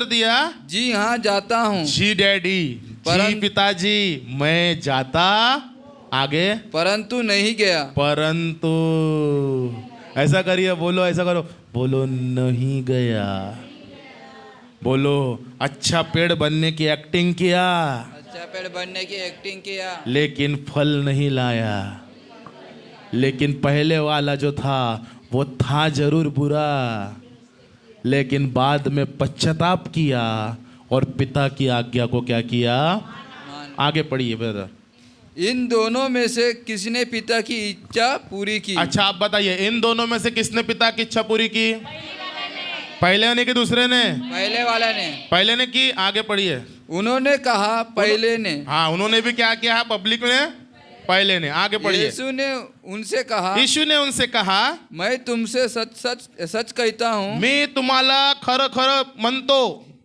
[SPEAKER 2] दिया, जी हाँ जाता हूँ।
[SPEAKER 1] जी डैडी, जी पिताजी, मैं जाता आगे
[SPEAKER 2] परंतु नहीं गया।
[SPEAKER 1] परंतु, ऐसा करिए, बोलो, ऐसा करो, बोलो नहीं गया। बोलो अच्छा पेड़ बनने की एक्टिंग किया,
[SPEAKER 2] अच्छा पेड़ बनने की एक्टिंग किया,
[SPEAKER 1] लेकिन फल नहीं लाया। लेकिन पहले वाला जो था वो था जरूर बुरा, लेकिन बाद में पश्चाताप किया और पिता की आज्ञा को क्या किया। आगे पढ़िए ब्रदर।
[SPEAKER 2] इन दोनों में से किसने पिता की इच्छा पूरी की?
[SPEAKER 1] अच्छा आप बताइए, इन दोनों में से किसने पिता की इच्छा पूरी की? पहले ने कि दूसरे ने?
[SPEAKER 2] पहले वाला ने।
[SPEAKER 1] पहले ने की। आगे पढ़िए।
[SPEAKER 2] उन्होंने कहा पहले ने।
[SPEAKER 1] हाँ, उन्होंने भी क्या किया है? पब्लिक ने पहले ने। आगे पढ़िए।
[SPEAKER 2] यीशु ने उनसे कहा,
[SPEAKER 1] यीशु ने उनसे कहा,
[SPEAKER 2] मैं तुमसे सच सच सच कहता हूँ
[SPEAKER 1] मी तुम्हाला खरं खरं म्हणतो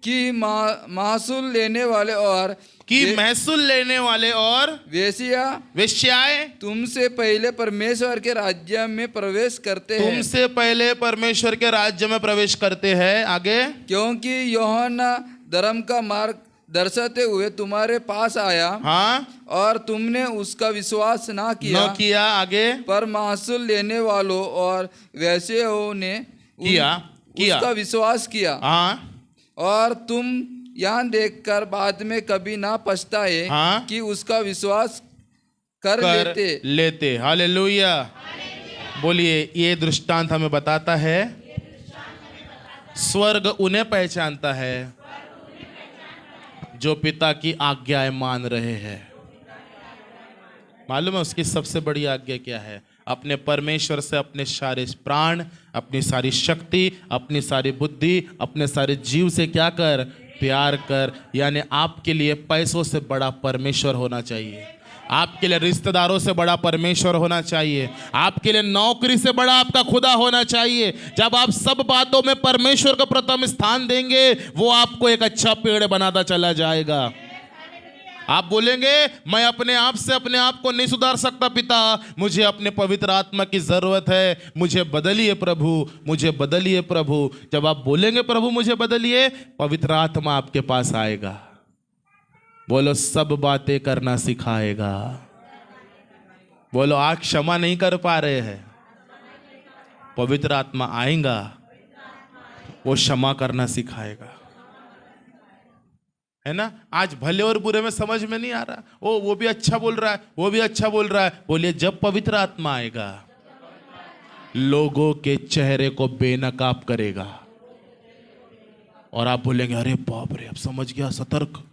[SPEAKER 2] कि महसूल लेने वाले और
[SPEAKER 1] कि महसूल लेने वाले और वेश्याएं
[SPEAKER 2] तुमसे पहले परमेश्वर के राज्य में प्रवेश करते हैं।
[SPEAKER 1] तुमसे पहले परमेश्वर के राज्य में प्रवेश करते हैं। आगे,
[SPEAKER 2] क्योंकि यूहन्ना धर्म का मार्ग दर्शाते हुए तुम्हारे पास आया,
[SPEAKER 1] हाँ,
[SPEAKER 2] और तुमने उसका विश्वास ना किया।
[SPEAKER 1] आगे,
[SPEAKER 2] पर महसूल लेने वालों और वेश्याओं ने उसका विश्वास किया।
[SPEAKER 1] हाँ,
[SPEAKER 2] और तुम यहाँ देखकर बाद में कभी ना पछताए
[SPEAKER 1] हाँ,
[SPEAKER 2] कि उसका विश्वास कर लेते।
[SPEAKER 1] हालेलुया। बोलिए, ये दृष्टांत हमें बताता है स्वर्ग उन्हें पहचानता है जो पिता की आज्ञाएं मान रहे हैं। मालूम है उसकी सबसे बड़ी आज्ञा क्या है? अपने परमेश्वर से अपने सारे प्राण, अपनी सारी शक्ति, अपनी सारी बुद्धि, अपने सारे जीव से क्या कर? प्यार कर। यानी आपके लिए पैसों से बड़ा परमेश्वर होना चाहिए, आपके लिए रिश्तेदारों से बड़ा परमेश्वर होना चाहिए, आपके लिए नौकरी से बड़ा आपका खुदा होना चाहिए। जब आप सब बातों में परमेश्वर को प्रथम स्थान देंगे, वो आपको एक अच्छा पेड़ बनाता चला जाएगा। आप बोलेंगे, मैं अपने आप से अपने आप को नहीं सुधार सकता पिता, मुझे अपने पवित्र आत्मा की जरूरत है, मुझे बदलिए प्रभु, मुझे बदलिए प्रभु। जब आप बोलेंगे प्रभु मुझे बदलिए, पवित्र आत्मा आपके पास आएगा, बोलो सब बातें करना सिखाएगा। बोलो आज क्षमा नहीं कर पा रहे हैं, पवित्र आत्मा आएगा, वो क्षमा करना सिखाएगा, है ना। आज भले और बुरे में समझ में नहीं आ रहा, वो भी अच्छा बोल रहा है, वो भी अच्छा बोल रहा है। बोलिए, जब पवित्र आत्मा आएगा लोगों के चेहरे को बेनकाब करेगा और आप बोलेंगे, अरे बाप रे, अब समझ गया, सतर्क,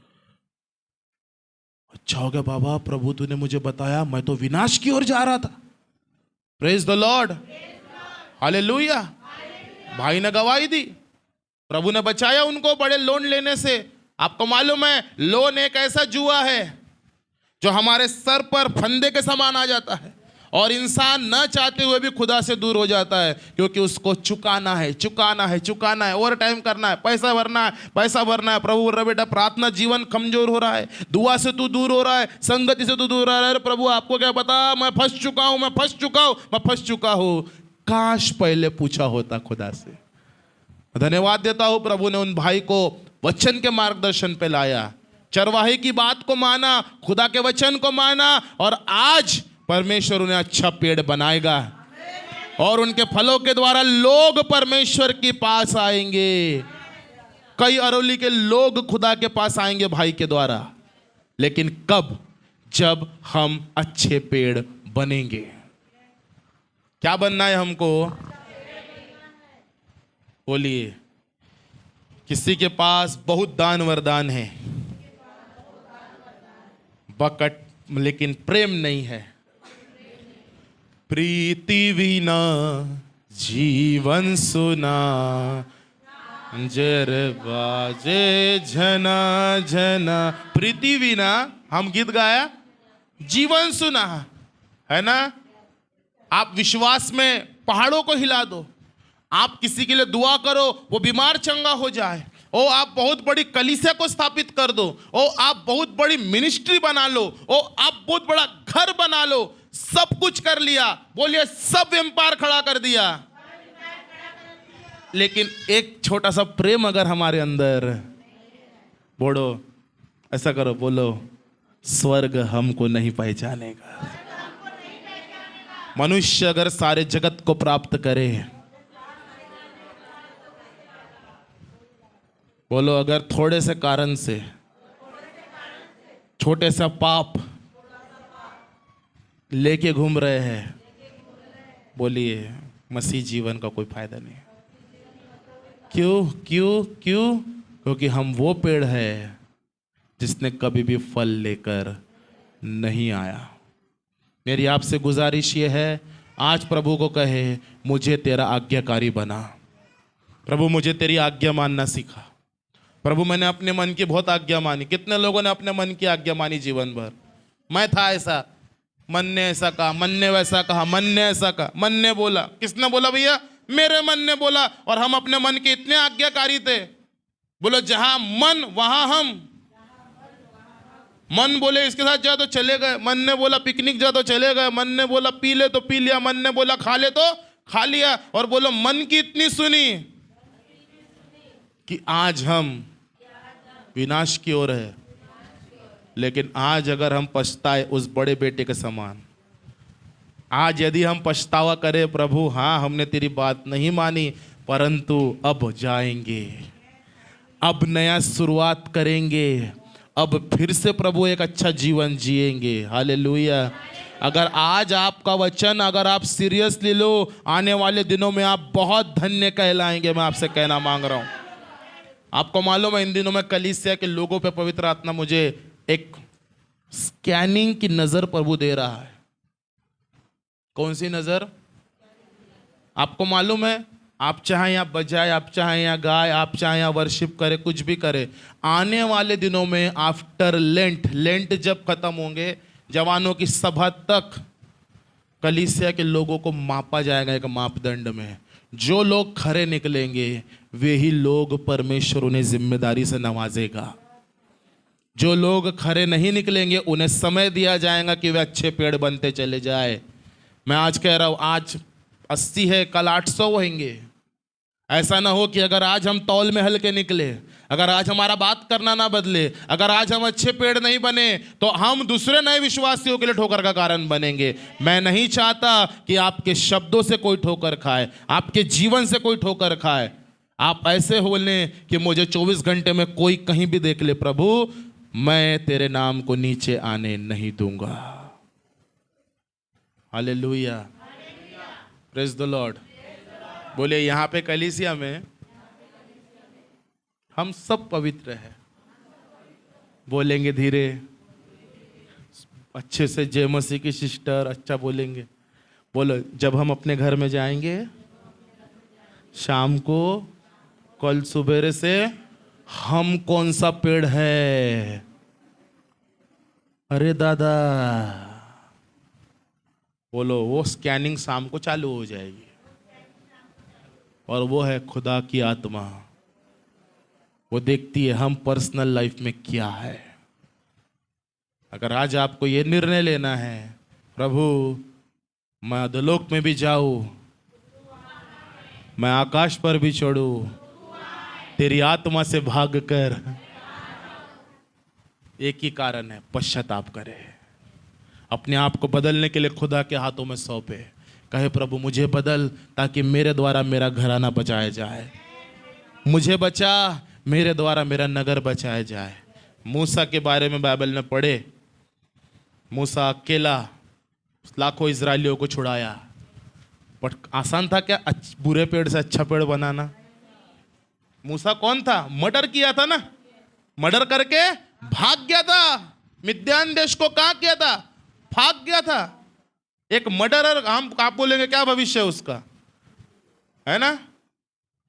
[SPEAKER 1] अच्छा हो गया बाबा, प्रभु तूने मुझे बताया, मैं तो विनाश की ओर जा रहा था। Praise the Lord, hallelujah. भाई ने गवाही दी, प्रभु ने बचाया उनको बड़े लोन लेने से। आपको मालूम है लोन एक ऐसा जुआ है जो हमारे सर पर फंदे के समान आ जाता है और इंसान न चाहते हुए भी खुदा से दूर हो जाता है, क्योंकि उसको चुकाना है, चुकाना है, चुकाना है, ओवर टाइम करना है, पैसा भरना है, पैसा भरना है। प्रभु बोल रहा, बेटा प्रार्थना जीवन कमजोर हो रहा है, दुआ से तू दूर हो रहा है, संगति से तू दूर हो रहा है। प्रभु आपको क्या पता, मैं फंस चुका हूं, मैं फंस चुका हूं, मैं फंस चुका हूं। काश पहले पूछा होता खुदा से। धन्यवाद देता हूं, प्रभु ने उन भाई को वचन के मार्गदर्शन पे लाया, चरवाहे की बात को माना, खुदा के वचन को माना, और आज परमेश्वर उन्हें अच्छा पेड़ बनाएगा और उनके फलों के द्वारा लोग परमेश्वर के पास आएंगे। कई अरौली के लोग खुदा के पास आएंगे भाई के द्वारा, लेकिन कब? जब हम अच्छे पेड़ बनेंगे। क्या बनना है हमको? बोलिए। किसी के पास बहुत दान वरदान है, बकट, लेकिन प्रेम नहीं है। प्रीति विना जीवन सुना, जर बाजे झना झना। प्रीति बिना, हम गीत गाया, जीवन सुना, है ना। आप विश्वास में पहाड़ों को हिला दो, आप किसी के लिए दुआ करो वो बीमार चंगा हो जाए, ओ आप बहुत बड़ी कलीसिया को स्थापित कर दो, ओ आप बहुत बड़ी मिनिस्ट्री बना लो, ओ आप बहुत बड़ा घर बना लो, सब कुछ कर लिया, बोलिए सब एम्पायर खड़ा कर दिया, लेकिन एक छोटा सा प्रेम अगर हमारे अंदर, बोलो ऐसा करो, बोलो स्वर्ग हमको नहीं पहचानेगा। मनुष्य अगर सारे जगत को प्राप्त करे, बोलो अगर थोड़े से कारण से, छोटे सा पाप लेके घूम रहे हैं, बोलिए मसीह जीवन का कोई फायदा नहीं। क्यों क्यों क्यों? क्योंकि हम वो पेड़ है जिसने कभी भी फल लेकर नहीं आया। मेरी आपसे गुजारिश ये है, आज प्रभु को कहे मुझे तेरा आज्ञाकारी बना। प्रभु मुझे तेरी आज्ञा मानना सिखा। प्रभु मैंने अपने मन की बहुत आज्ञा मानी। कितने लोगों ने अपने मन की आज्ञा मानी जीवन भर? मैं था ऐसा, मन ने ऐसा कहा, मन ने वैसा कहा, मन ने ऐसा कहा, मन ने बोला। किसने बोला भैया? मेरे मन ने बोला। और हम अपने मन के इतने आज्ञाकारी थे। बोलो जहां मन वहां हम। मन बोले इसके साथ जा तो चले गए, मन ने बोला पिकनिक जा तो चले गए, मन ने बोला पी ले तो पी लिया, मन ने बोला खा ले तो खा लिया। और बोलो मन की इतनी सुनी कि आज हम विनाश की ओर है। लेकिन आज अगर हम पछताए उस बड़े बेटे के समान, आज यदि हम पछतावा करें, प्रभु हाँ हमने तेरी बात नहीं मानी, परंतु अब जाएंगे, अब नया शुरुआत करेंगे, अब फिर से प्रभु एक अच्छा जीवन जिएंगे। हालेलुया। अगर आज आपका वचन अगर आप सीरियसली लो, आने वाले दिनों में आप बहुत धन्य कहलाएंगे। मैं आपसे कहना मांग रहा हूं। आपको मालूम है इन दिनों में कलीसिया के लोगों पे पवित्र आत्मा मुझे एक स्कैनिंग की नजर प्रभु दे रहा है। कौन सी नजर? आपको मालूम है, आप चाहे यहाँ बजाए, आप चाहे यहाँ गाए, आप चाहे यहाँ वर्शिप करे, कुछ भी करे, आने वाले दिनों में आफ्टर लेंट जब खत्म होंगे, जवानों की सभा तक कलीसिया के लोगों को मापा जाएगा एक मापदंड में। जो लोग खरे निकलेंगे वे ही लोग परमेश्वर उन्हें जिम्मेदारी से नवाजेगा। जो लोग खरे नहीं निकलेंगे उन्हें समय दिया जाएगा कि वे अच्छे पेड़ बनते चले जाए। मैं आज कह रहा हूं, आज 80 है, कल 800 होंगे। ऐसा ना हो कि अगर आज हम तौल में हल्के निकले, अगर आज हमारा बात करना ना बदले, अगर आज हम अच्छे पेड़ नहीं बने, तो हम दूसरे नए विश्वासियों के लिए ठोकर का कारण बनेंगे। मैं नहीं चाहता कि आपके शब्दों से कोई ठोकर खाए, आपके जीवन से कोई ठोकर खाए। आप ऐसे बोले कि मुझे 24 घंटे में कोई कहीं भी देख ले, प्रभु मैं तेरे नाम को नीचे आने नहीं दूंगा। Hallelujah, praise the Lord. बोले यहाँ पे कलीसिया में हम सब पवित्र हैं। बोलेंगे धीरे, अच्छे से, जय मसीह की सिस्टर, अच्छा बोलेंगे। बोलो जब हम अपने घर में जाएंगे शाम को, कल सुबेरे से हम कौन सा पेड़ है? अरे दादा, बोलो वो स्कैनिंग शाम को चालू हो जाएगी। और वो है खुदा की आत्मा। वो देखती है हम पर्सनल लाइफ में क्या है। अगर आज आपको ये निर्णय लेना है, प्रभु मैं अधोलोक में भी जाऊं, मैं आकाश पर भी चढ़ूं, तेरी आत्मा से भाग कर, एक ही कारण है, पश्चाताप करे। अपने आप को बदलने के लिए खुदा के हाथों में सौंपे। कहे प्रभु मुझे बदल, ताकि मेरे द्वारा मेरा घराना बचाया जाए। मुझे बचा, मेरे द्वारा मेरा नगर बचाया जाए। मूसा के बारे में बाइबल में पढ़े, मूसा अकेला लाखों इजरायलियों को छुड़ाया। बट आसान था क्या बुरे पेड़ से अच्छा पेड़ बनाना? मूसा कौन था? मर्डर किया था ना, मर्डर करके भाग गया था। मिद्यान देश को कहाँ किया था? भाग गया था। एक मर्डरर, हम आप बोलेंगे क्या भविष्य है उसका? है ना,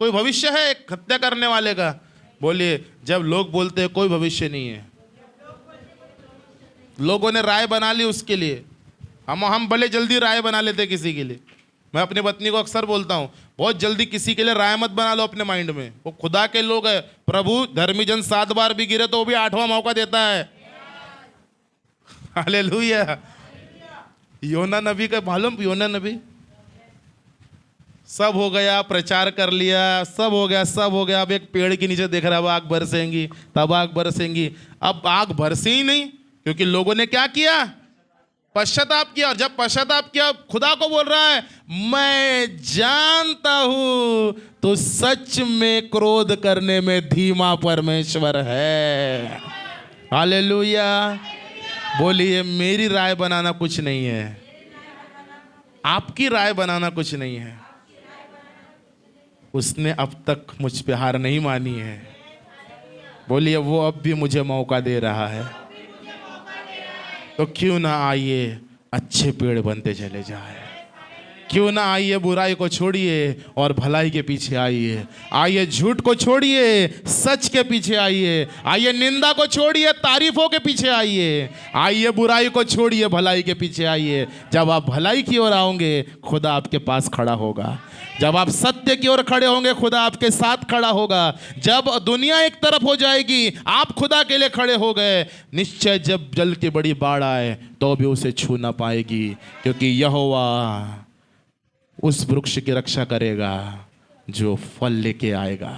[SPEAKER 1] कोई भविष्य है एक हत्या करने वाले का? बोलिए, जब लोग बोलते हैं कोई भविष्य नहीं है, लोगों ने राय बना ली उसके लिए। हम भले जल्दी राय बना लेते किसी के लिए। मैं अपनी पत्नी को अक्सर बोलता हूँ, बहुत जल्दी किसी के लिए राय मत बना लो अपने माइंड में। वो खुदा के लोग है। प्रभु धर्मी जन 7 बार भी गिरे तो वो भी 8वां मौका देता है। हालेलुया। योना नबी का मालूम? योना नबी सब हो गया, प्रचार कर लिया, सब हो गया, सब हो गया। अब एक पेड़ के नीचे देख रहा है, आग बरसेंगी, तब आग बरसेंगी। अब आग बरसे ही नहीं, क्योंकि लोगों ने क्या किया? पश्चाताप किया, और जब पश्चाताप किया खुदा को बोल रहा है, मैं जानता हूं तो सच में क्रोध करने में धीमा परमेश्वर है। हालेलुया। बोलिए, मेरी राय बनाना कुछ नहीं है, आपकी राय बनाना कुछ नहीं है। उसने अब तक मुझ पे हार नहीं मानी है। बोलिए, वो अब भी मुझे मौका दे रहा है। तो क्यों ना आइए अच्छे पेड़ बनते चले जाए, क्यों ना आइए बुराई को छोड़िए और भलाई के पीछे आइए। आइए झूठ को छोड़िए, सच के पीछे आइए। आइए निंदा को छोड़िए, तारीफों के पीछे आइए। आइए बुराई को छोड़िए, भलाई के पीछे आइए। जब आप भलाई की ओर आओगे, खुदा आपके पास खड़ा होगा। जब आप सत्य की ओर खड़े होंगे, खुदा आपके साथ खड़ा होगा। जब दुनिया एक तरफ हो जाएगी, आप खुदा के लिए खड़े हो गए, निश्चय जब जल की बड़ी बाढ़ आए तो भी उसे छू ना पाएगी, क्योंकि यहोवा उस वृक्ष की रक्षा करेगा जो फल लेके आएगा।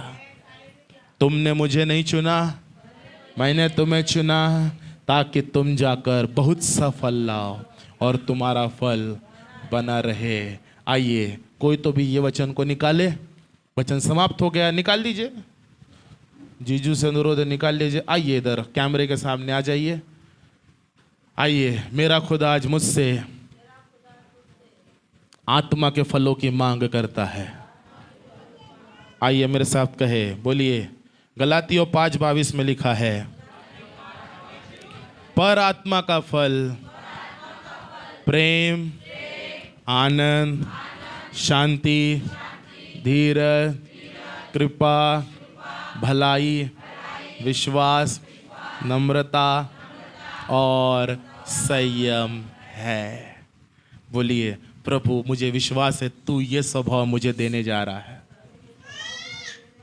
[SPEAKER 1] तुमने मुझे नहीं चुना, मैंने तुम्हें चुना, ताकि तुम जाकर बहुत सा फल लाओ और तुम्हारा फल बना रहे। आइए, कोई तो भी ये वचन को निकाले। वचन समाप्त हो गया, निकाल लीजिए। जीजू से अनुरोध है, निकाल लीजिए। आइए इधर कैमरे के सामने आ जाइए। आइए, मेरा खुदा आज मुझसे आत्मा के फलों की मांग करता है। आइए मेरे साथ कहे, बोलिए, गलातियों 5:22 में लिखा है, पर आत्मा का फल प्रेम, आनंद, शांति, धीरज, कृपा, भलाई, विश्वास, नम्रता और संयम है। बोलिए, प्रभु मुझे विश्वास है तू ये स्वभाव मुझे देने जा रहा है,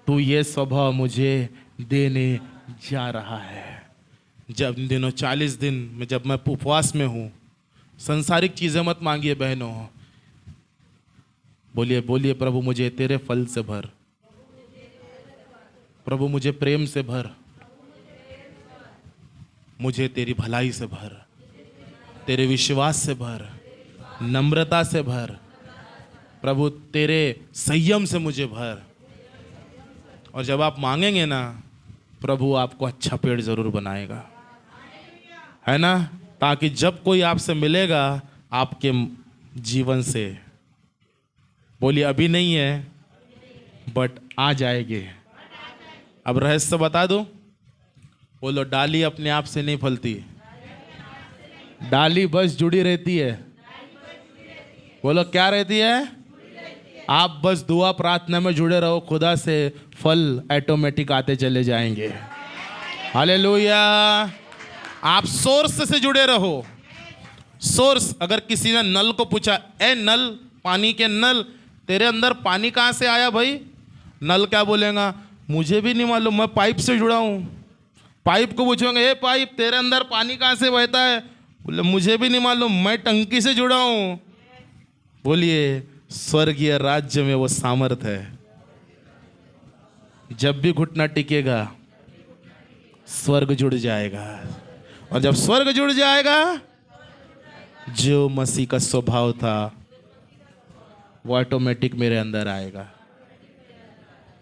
[SPEAKER 1] तू ये स्वभाव मुझे देने जा रहा है। जब इन दिनों 40 दिन में जब मैं उपवास में हूँ, संसारिक चीज़ें मत मांगिए बहनों। बोलिए, बोलिए, प्रभु मुझे तेरे फल से भर, प्रभु मुझे प्रेम से भर, मुझे तेरी भलाई से भर, तेरे विश्वास से भर, नम्रता से भर, प्रभु तेरे संयम से मुझे भर। और जब आप मांगेंगे ना, प्रभु आपको अच्छा पेड़ जरूर बनाएगा, है ना, ताकि जब कोई आपसे मिलेगा आपके जीवन से, बोलिए अभी नहीं है बट आ जाएंगे। अब रहस्य बता दूं, बोलो, डाली अपने आप से नहीं फलती, डाली बस जुड़ी रहती है। बोलो, क्या रहती है? आप बस दुआ प्रार्थना में जुड़े रहो, खुदा से फल ऑटोमेटिक आते चले जाएंगे। हालेलुया। आप सोर्स से जुड़े रहो। सोर्स, अगर किसी ने नल को पूछा, ए नल, पानी के नल, तेरे अंदर पानी कहाँ से आया भाई? नल क्या बोलेगा? मुझे भी नहीं मालूम, मैं पाइप से जुड़ा हूँ। पाइप को पूछोगे, ए पाइप, तेरे अंदर पानी कहाँ से बहता है? बोले, मुझे भी नहीं मालूम, मैं टंकी से जुड़ा हूँ। बोलिए, स्वर्गीय राज्य में वो सामर्थ है। जब भी घुटना टिकेगा, स्वर्ग जुड़ जाएगा, और जब स्वर्ग जुड़ जाएगा, जो मसीह का स्वभाव था वो ऑटोमेटिक मेरे अंदर आएगा,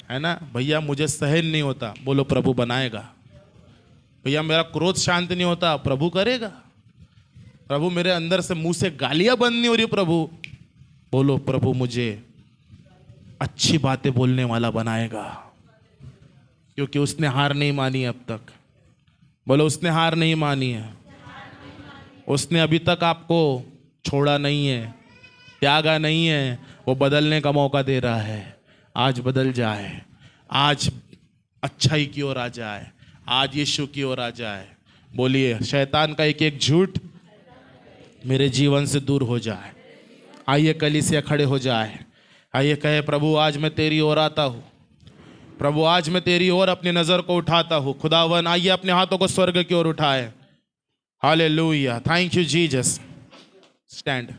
[SPEAKER 1] है ना। भैया मुझे सहन नहीं होता, बोलो प्रभु बनाएगा। भैया मेरा क्रोध शांत नहीं होता, प्रभु करेगा। प्रभु मेरे अंदर से मुंह से गालियां बंद नहीं हो रही, प्रभु, बोलो प्रभु मुझे अच्छी बातें बोलने वाला बनाएगा, क्योंकि उसने हार नहीं मानी है अब तक। बोलो, उसने हार नहीं मानी है। उसने अभी तक आपको छोड़ा नहीं है, त्यागा नहीं है। वो बदलने का मौका दे रहा है। आज बदल जाए, आज अच्छाई की ओर आ जाए, आज यीशु की ओर आ जाए। बोलिए, शैतान का एक एक झूठ मेरे जीवन से दूर हो जाए। आइए कलीसिया खड़े हो जाए। आइए कहे, प्रभु आज मैं तेरी ओर आता हूँ, प्रभु आज मैं तेरी ओर अपनी नज़र को उठाता हूँ। खुदावन, आइए अपने हाथों को स्वर्ग की ओर उठाए। Hallelujah, thank you Jesus. Stand.